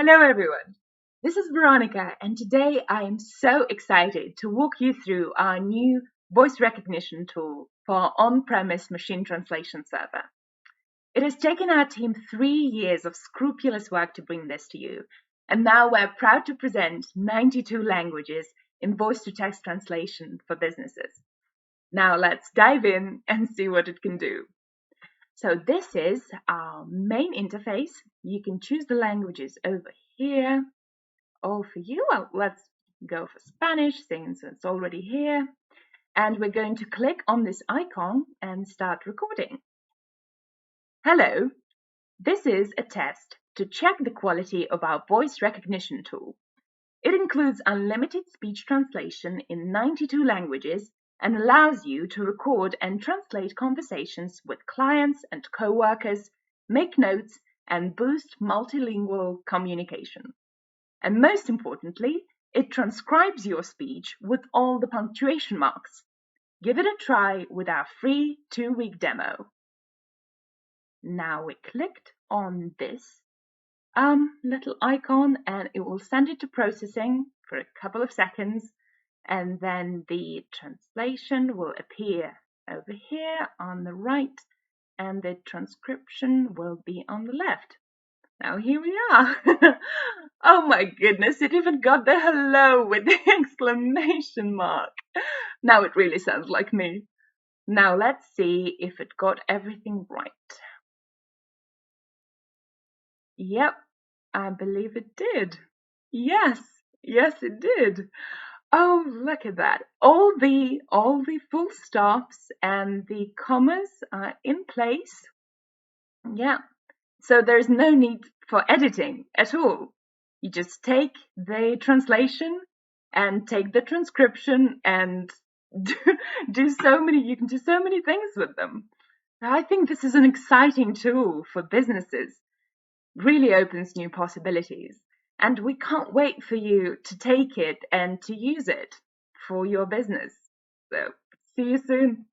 Hello everyone, this is Veronica and today I am so excited to walk you through our new voice recognition tool for our on-premise machine translation server. It has taken our team 3 years of scrupulous work to bring this to you, and now we're proud to present 92 languages in voice-to-text translation for businesses. Now let's dive in and see what it can do. So this is our main interface. You can choose the languages over here. All for you. Well, let's go for Spanish since it's already here. And we're going to click on this icon and start recording. Hello. This is a test to check the quality of our voice recognition tool. It includes unlimited speech translation in 92 languages and allows you to record and translate conversations with clients and co-workers, make notes, and boost multilingual communication. And most importantly, it transcribes your speech with all the punctuation marks. Give it a try with our free 2-week demo. Now we clicked on this little icon and it will send it to processing for a couple of seconds. And then the translation will appear over here on the right and the transcription will be on the left. Now here we are. Oh my goodness, it even got the hello with the exclamation mark. Now it really sounds like me. Now let's see if it got everything right. Yep, I believe it did. Yes, it did. Oh, look at that. All the full stops and the commas are in place. Yeah. So there's no need for editing at all. You just take the translation and take the transcription and you can do so many things with them. I think this is an exciting tool for businesses. Really opens new possibilities. And we can't wait for you to take it and to use it for your business. So see you soon.